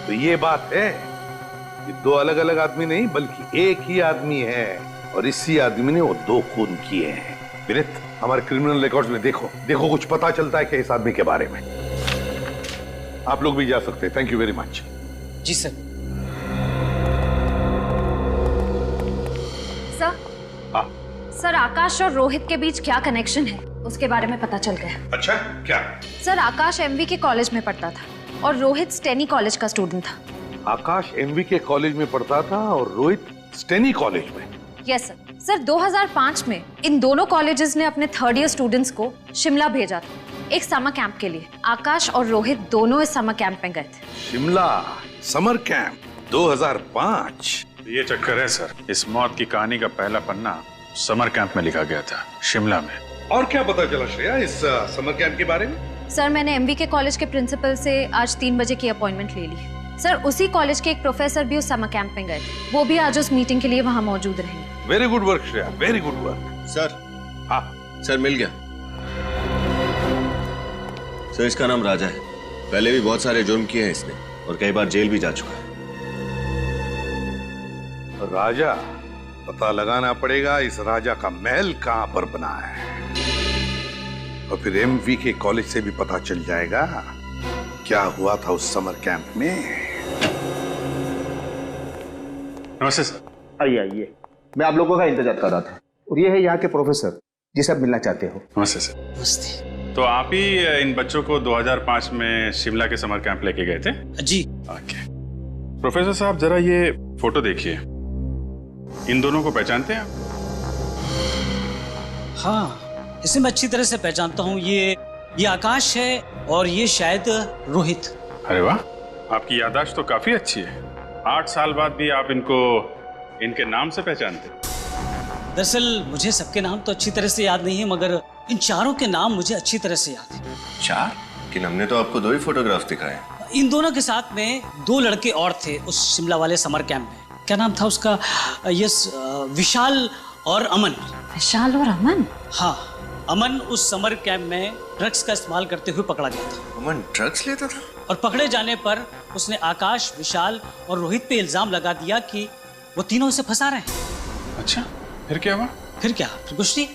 L: तो ये बात है, ये दो अलग अलग आदमी नहीं बल्कि एक ही आदमी है, और इसी आदमी ने वो दो खून किए हैं। विनीत, हमारे क्रिमिनल रिकॉर्ड्स में देखो देखो, कुछ पता चलता है कि इस आदमी के बारे में। आप लोग भी जा सकते हैं। Thank you very much.
T: जी सर।
K: सर, आकाश और रोहित के बीच क्या कनेक्शन है उसके बारे में पता चल गया।
L: अच्छा, क्या?
K: सर, आकाश एमवी के कॉलेज में पढ़ता था और रोहित स्टेनी कॉलेज का स्टूडेंट था।
L: आकाश एमवी के कॉलेज में पढ़ता था और रोहित स्टेनी कॉलेज में?
K: Yes sir. सर, 2005 में इन दोनों कॉलेजेस ने अपने थर्ड ईयर स्टूडेंट्स को शिमला भेजा था एक समर कैंप के लिए। आकाश और रोहित दोनों इस समर कैंप में गए थे।
L: Shimla summer camp 2005?
J: ये चक्कर है सर, इस मौत की कहानी का पहला पन्ना समर कैंप में लिखा गया था, शिमला में।
L: और क्या पता चला श्रेया इस समर कैंप के बारे में?
K: सर, मैंने एमवी के कॉलेज के प्रिंसिपल से आज 3 बजे की अपॉइंटमेंट ले ली है। सर, उसी कॉलेज के एक प्रोफेसर भी उस समर कैंप में गए थे, वो भी आज उस मीटिंग के लिए वहाँ मौजूद रहेंगे।
L: Very good work Shreya, very good work.
M: Sir.
L: हाँ
M: सर, मिल गया। सर, इसका नाम राजा है। पहले भी बहुत सारे जुर्म किए हैं इसने और कई बार जेल भी जा चुका है।
L: राजा? पता लगाना पड़ेगा इस राजा का महल कहां पर बना है, और फिर एमवी के कॉलेज से भी पता चल जाएगा क्या हुआ था उस समर कैंप में।
J: नमस्ते सर।
F: आइए आइए, मैं आप लोगों का इंतजार कर रहा था। और ये है यहाँ के प्रोफेसर जिसे आप मिलना चाहते हो।
J: नमस्ते सर। नमस्ते। तो आप ही इन बच्चों को 2005 में शिमला के समर कैंप लेके गए थे?
F: जी।
J: ओके। प्रोफेसर साहब, जरा ये फोटो देखिए, इन दोनों को पहचानते हैं आप?
I: हाँ, इसे मैं अच्छी तरह से पहचानता हूँ। ये आकाश है और ये शायद रोहित।
J: अरे वाह, आपकी याददाश्त तो काफी अच्छी है। 8 साल बाद भी आप इनको इनके नाम से पहचानते?
I: दरअसल मुझे सबके नाम तो अच्छी तरह से याद नहीं है, मगर इन चारों के नाम मुझे अच्छी तरह से याद है।
M: 4? लेकिन हमने तो आपको 2 ही फोटोग्राफ दिखाए।
I: इन दोनों के साथ में 2 लड़के और थे उस शिमला वाले समर कैंप में। क्या नाम था उसका? यस, विशाल और अमन।
K: विशाल और अमन?
I: हाँ, अमन उस समर कैंप में ड्रग्स का इस्तेमाल करते हुए पकड़ा गया था।
M: अमन ड्रग्स लेता था?
I: और पकड़े जाने पर उसने आकाश, विशाल और रोहित पे इल्जाम लगा दिया कि वो तीनों इसे फंसा रहे हैं।
J: अच्छा, फिर क्या हुआ?
I: फिर कुछ नहीं।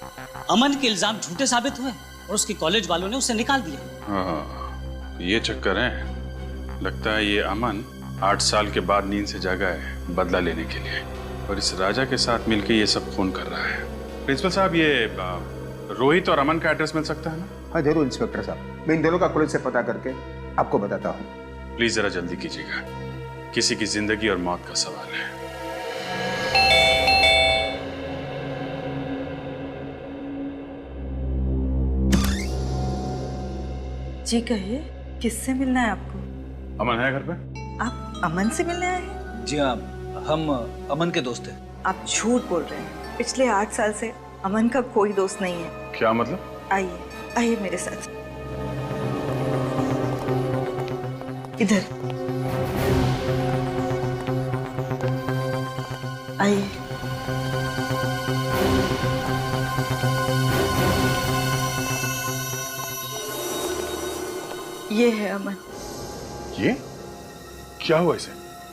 I: अमन के इल्जाम झूठे साबित हुए और उसके कॉलेज वालों ने उसे निकाल दिया।
J: हाँ, ये चक्कर है। लगता है ये अमन 8 साल के बाद नींद से जागा है बदला लेने के लिए, और इस राजा के साथ मिलकर ये सब खून कर रहा है। प्रिंसिपल साहब, ये रोहित और अमन का एड्रेस मिल सकता है ना?
F: हाँ जरूर इंस्पेक्टर साहब, मैं इन दोनों का कॉलेज से पता करके आपको बताता हूँ।
J: प्लीज जरा जल्दी कीजिएगा, किसी की जिंदगी और मौत का सवाल है।
U: जी कहिए, किससे मिलना है आपको?
J: अमन है घर पे?
U: आप अमन से मिलने आए हैं?
F: जी हाँ, हम अमन के दोस्त हैं।
U: आप झूठ बोल रहे हैं। पिछले 8 साल से अमन का कोई दोस्त नहीं है।
J: क्या मतलब?
U: आइए आइए मेरे साथ, इधर आइए। ये है अमन।
J: ये क्या हुआ इसे?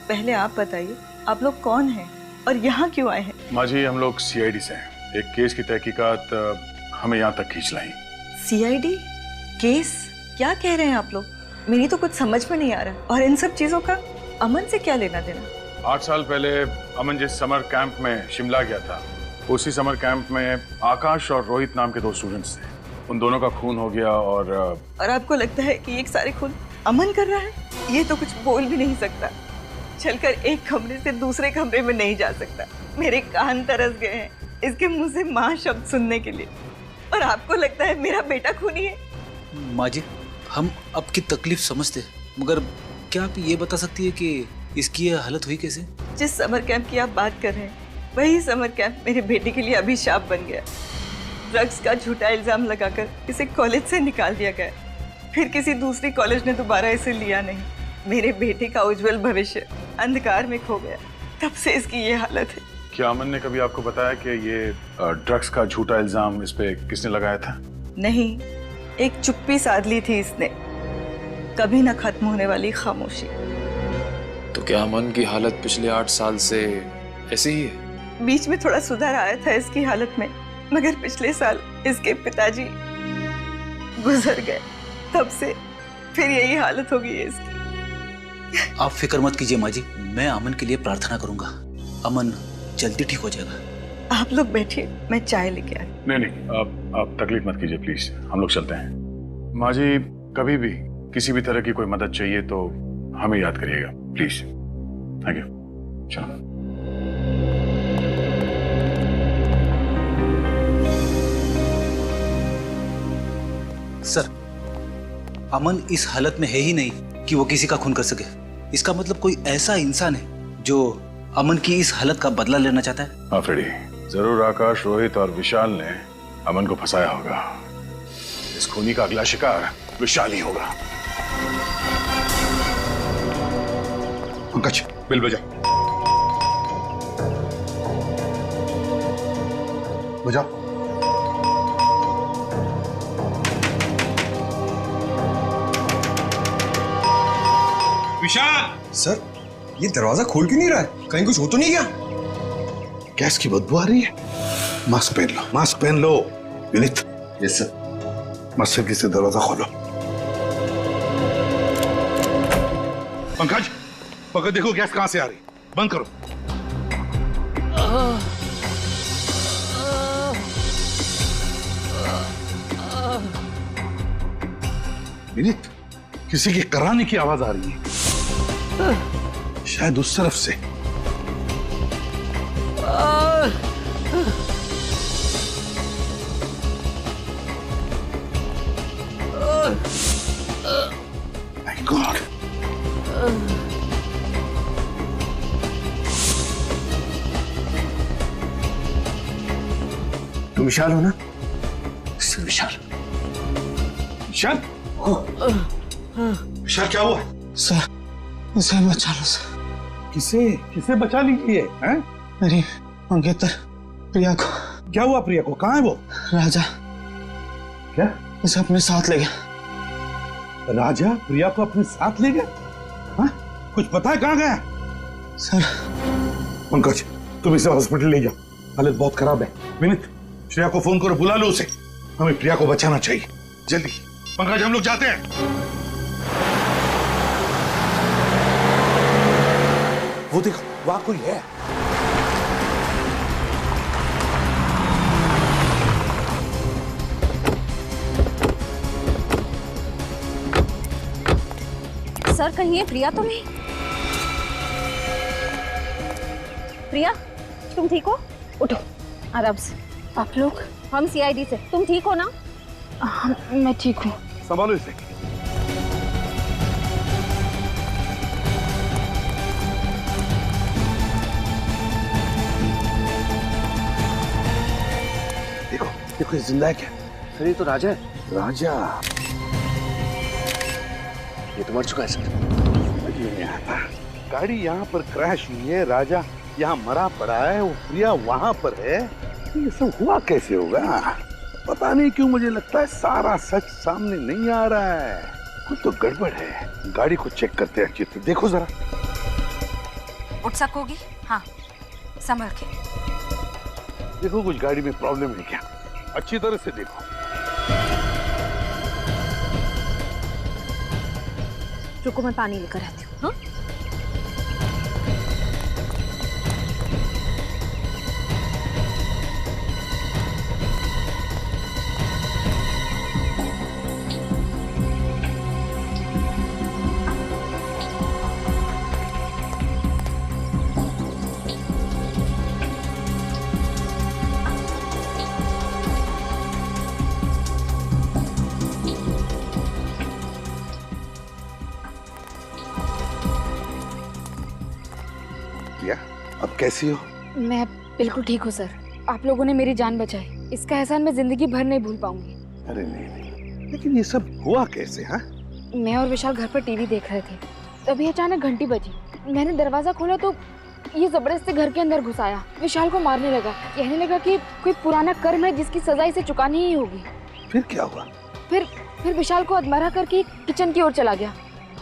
U: पहले आप बताइए, आप लोग कौन हैं और यहाँ क्यों आए हैं?
J: माँ जी, हम लोग सीआईडी से हैं। एक केस की तहकीकात हमें यहाँ तक खींच लाई।
U: CID case? क्या कह रहे हैं आप लोग? मेरी तो कुछ समझ में नहीं आ रहा। और इन सब चीजों का अमन से क्या लेना देना?
J: 8 साल पहले अमन जिस समर कैंप में शिमला गया था, उसी समर कैंप में आकाश और रोहित नाम के 2 स्टूडेंट्स थे। उन दोनों का खून हो गया। और
U: आपको लगता है कि ये सारे खून अमन कर रहा है? ये तो कुछ बोल भी नहीं सकता, चलकर एक कमरे से दूसरे कमरे में नहीं जा सकता। मेरे कान तरस गए हैं इसके मुंह से माँ शब्द सुनने के लिए। और आपको लगता है मेरा बेटा खूनी है?
F: माँ जी, हम आपकी तकलीफ समझते हैं, मगर क्या आप ये बता सकती है कि इसकी ये हालत हुई कैसे?
U: जिस समर कैंप की आप बात कर रहे हैं, वही समर कैंप मेरे बेटे के लिए अभिशाप बन गया। ड्रग्स का झूठा इल्जाम लगाकर इसे कॉलेज से निकाल दिया गया। फिर किसी दूसरी कॉलेज ने दोबारा इसे लिया नहीं। मेरे बेटे का उज्जवल भविष्य अंधकार में खो गया। तब से इसकी ये हालत है।
J: क्या अमन ने कभी आपको बताया कि ये ड्रग्स का झूठा इल्जाम इस पे किसने लगाया था?
U: नहीं, एक चुप्पी साध ली थी इसने, कभी न खत्म होने वाली खामोशी।
H: तो क्या अमन की हालत पिछले 8 साल से ऐसी ही है?
U: बीच में थोड़ा सुधार आया था इसकी हालत में, मगर पिछले साल इसके पिताजी गुजर गए, तब से फिर यही हालत हो गई है इसकी।
F: आप फिक्र मत कीजिए माँ जी, मैं अमन के लिए प्रार्थना करूंगा। अमन जल्दी ठीक हो जाएगा।
U: आप लोग बैठिए, मैं चाय लेके आ रही।
E: नहीं, आप तकलीफ मत कीजिए प्लीज, हम लोग चलते हैं। माँ जी, कभी भी किसी भी तरह की कोई मदद चाहिए तो हमें याद करिएगा प्लीज। Thank you. चलो।
F: सर, अमन इस हालत में है ही नहीं कि वो किसी का खून कर सके। इसका मतलब कोई ऐसा इंसान है जो अमन की इस हालत का बदला लेना चाहता है।
E: हाँ फ्रेडी, जरूर आकाश, रोहित और विशाल ने अमन को फंसाया होगा। इस खूनी का अगला शिकार विशाल ही होगा।
L: पंकज, बिल बजा। बजा।
P: विशाल सर, ये दरवाजा खोल क्यों नहीं रहा है? कहीं कुछ हो तो नहीं गया?
L: गैस की बदबू आ रही है। मास्क पहन लो, मास्क पहन लो। विनीत।
P: Yes sir.
L: मस्जिद से दरवाजा खोलो। पंकज, पकड़, देखो गैस कहां से आ रही। बंद करो। विनीत, किसी की कराने की आवाज आ रही है, शायद उस तरफ से। My God.
P: तुम विशाल हो ना?
L: सर विशाल। विशाल? विशाल क्या हुआ?
T: सर, उसे बचा लो सर।
L: किसे किसे बचा लीजिए? हैं?
T: मेरी मंगेतर प्रिया को।
L: क्या हुआ प्रिया को? कहाँ है वो?
T: राजा।
L: क्या?
T: उसे अपने साथ ले गया।
L: राजा प्रिया को अपने साथ ले गया? हाँ? कुछ पता है कहाँ गया?
T: सर।
L: पंकज, तुम इसे हॉस्पिटल ले जाओ, हालत बहुत खराब है। विनीत, श्रेया को फोन करो, बुला लो उसे। हमें प्रिया को बचाना चाहिए, जल्दी। पंकज, हम लोग जाते हैं। वो देखो, वहां कोई है।
K: सर, कहीं ये प्रिया तो नहीं? प्रिया, तुम ठीक हो? उठो आराम से। आप लोग? हम सीआईडी से। तुम ठीक हो ना?
D: मैं ठीक हूँ।
L: संभालो इसे। देखो ये जिंदा है क्या?
P: सर, ये तो राजा है।
L: राजा?
P: ये तो मर चुका है सर।
L: नहीं आता। गाड़ी यहाँ पर क्रैश हुई है, राजा यहाँ मरा पड़ा है, वो प्रिया वहां पर है। ये सब हुआ कैसे होगा? पता नहीं क्यों मुझे लगता है सारा सच सामने नहीं आ रहा है। कुछ तो गड़बड़ है। गाड़ी को चेक करते हैं अच्छी तरह। देखो जरा।
K: उठ सकोगी? हाँ, संभल के
L: देखो कुछ गाड़ी में प्रॉब्लम है क्या, अच्छी तरह से देखो।
K: रुको, मैं पानी लेकर आती हूँ। हाँ?
L: अब कैसी हो?
D: मैं बिल्कुल ठीक हूँ सर। आप लोगों ने मेरी जान बचाई, इसका एहसान मैं जिंदगी भर नहीं भूल पाऊंगी।
L: अरे नहीं, लेकिन ये सब हुआ कैसे? हाँ,
D: मैं और विशाल घर पर टीवी देख रहे थे, तभी अचानक घंटी बजी। मैंने दरवाजा खोला तो ये जबरदस्ती घर के अंदर घुस आया। विशाल को मारने लगा, कहने लगा कि कोई पुराना कर्म है जिसकी सजा इसे चुकानी ही होगी।
L: फिर क्या हुआ?
D: फिर विशाल को अधमरा करके किचन की ओर चला गया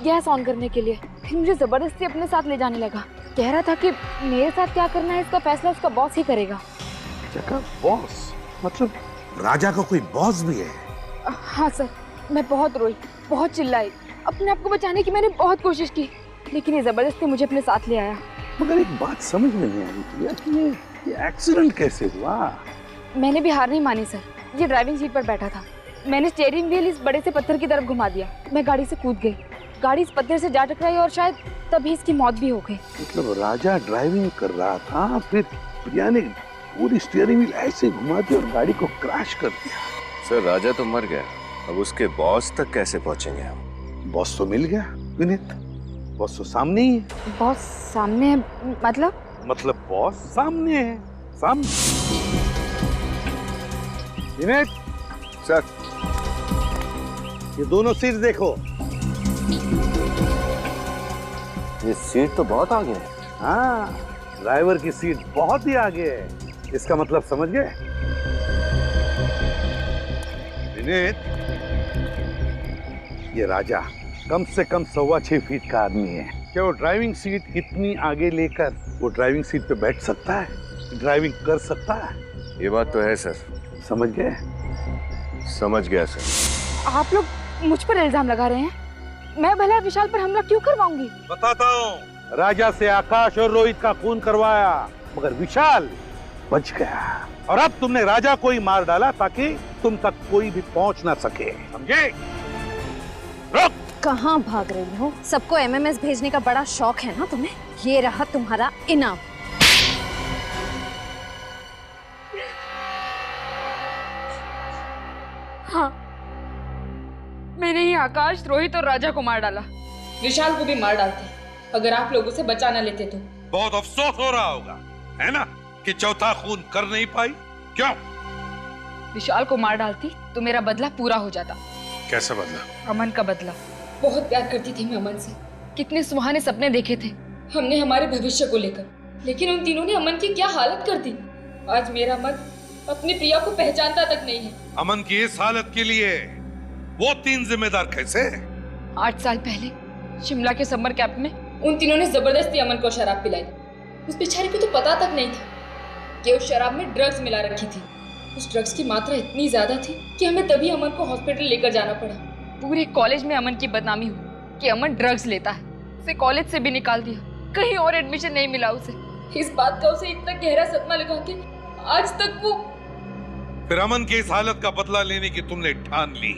D: गैस ऑन करने के लिए। फिर मुझे जबरदस्ती अपने साथ ले जाने लगा। कह रहा था कि मेरे साथ क्या करना है इसका फैसला उसका बॉस ही करेगा।
L: बॉस? मतलब राजा का कोई बॉस भी है?
D: हाँ सर, मैं बहुत रोई, बहुत चिल्लाई, अपने आप को बचाने की मैंने बहुत कोशिश की, लेकिन ये जबरदस्ती मुझे अपने साथ ले आया।
L: मगर एक बात समझ में नहीं आई प्रिया कि ये एक्सीडेंट कैसे हुआ?
D: मैंने भी हार नहीं मानी सर। ये ड्राइविंग सीट पर बैठा था, मैंने स्टीयरिंग व्हील इस बड़े से पत्थर की तरफ घुमा दिया, मैं गाड़ी से कूद गई, गाड़ी इस पत्थर से जा टकराई और शायद तभी इसकी मौत भी हो गई।
L: मतलब राजा ड्राइविंग कर रहा था, फिर प्रिया ने पूरी स्टीयरिंग व्हील ऐसे घुमा दी और गाड़ी को क्रैश कर दिया।
M: सर राजा तो मर गया, अब उसके बॉस तक कैसे पहुंचेंगे हम?
L: बॉस तो मिल गया विनीत, बॉस तो सामने ही है।
D: बॉस सामने है
L: मतलब बॉस सामने है, सामने। विनीत
M: सर,
L: ये दोनों सीट देखो।
M: ये सीट तो बहुत आगे है।
L: हाँ, ड्राइवर की सीट बहुत ही आगे है, इसका मतलब समझ गए? विनीत, ये राजा कम से कम 6.25 फीट का आदमी है। क्या वो ड्राइविंग सीट इतनी आगे लेकर वो ड्राइविंग सीट पे बैठ सकता है, ड्राइविंग कर सकता है?
M: ये बात तो है सर।
L: समझ गए?
M: समझ गया सर।
D: आप लोग मुझ पर इल्जाम लगा रहे हैं, मैं भला विशाल पर हमला क्यों करवाऊंगी?
L: बताता हूँ। राजा से आकाश और रोहित का खून करवाया, मगर विशाल बच गया, और अब तुमने राजा को ही मार डाला ताकि तुम तक कोई भी पहुंच ना सके, समझे? रुक!
K: कहाँ भाग रही हो? सबको एमएमएस भेजने का बड़ा शौक है ना तुम्हें? ये रहा तुम्हारा इनाम।
D: हाँ, मैंने ही आकाश, रोहित और राजा को मार डाला।
C: विशाल को भी मार डालते अगर आप लोग उसे बचा ना लेते तो।
L: बहुत अफसोस हो रहा होगा, है ना, कि चौथा खून कर नहीं पाई। क्यों?
D: विशाल को मार डालती तो मेरा बदला पूरा हो जाता।
J: कैसा बदला?
D: अमन का बदला।
C: बहुत प्यार करती थी मैं अमन से,
D: कितने सुहाने सपने देखे थे
C: हमने हमारे भविष्य को लेकर, लेकिन उन तीनों ने अमन की क्या हालत कर दी। आज मेरा मन अपनी प्रिया को पहचानता तक नहीं है।
L: अमन की इस हालत के लिए वो तीन जिम्मेदार कैसे?
D: 8 साल पहले शिमला के समर कैंप में
C: उन तीनों ने जबरदस्ती अमन को शराब पिलाई। उस बेचारे को तो पता तक नहीं था कि उस शराब में ड्रग्स मिला रखी थी। उस ड्रग्स की मात्रा इतनी ज्यादा थी कि हमें तभी अमन को हॉस्पिटल लेकर जाना पड़ा।
D: पूरे कॉलेज में अमन की बदनामी हुई कि अमन ड्रग्स लेता है। उसे कॉलेज से भी निकाल दिया, कहीं और एडमिशन नहीं मिला उसे।
C: इस बात का उसे इतना गहरा सदमा लगा कि आज तक वो।
L: फिर अमन की इस हालत का बदला लेने की तुमने ठान ली?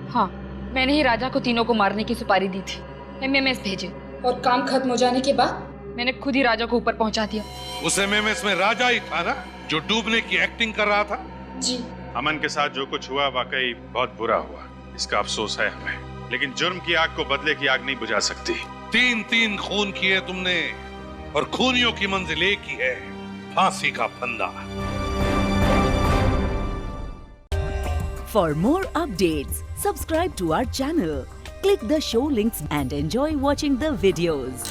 D: हाँ, मैंने ही राजा को तीनों को मारने की सुपारी दी थी, एमएमएस भेजे,
C: और काम खत्म हो जाने के बाद
D: मैंने खुद ही राजा को ऊपर पहुंचा दिया।
L: उस एमएमएस में राजा ही था ना, जो डूबने की एक्टिंग कर रहा था?
C: जी।
J: अमन के साथ जो कुछ हुआ वाकई बहुत बुरा हुआ, इसका अफसोस है हमें, लेकिन जुर्म की आग को बदले की आग नहीं बुझा सकती। 3 खून किए तुमने, और खूनियों की मंजिल एक ही है, फांसी का फंदा।
A: For more updates, subscribe to our channel, click the show links and enjoy watching the videos.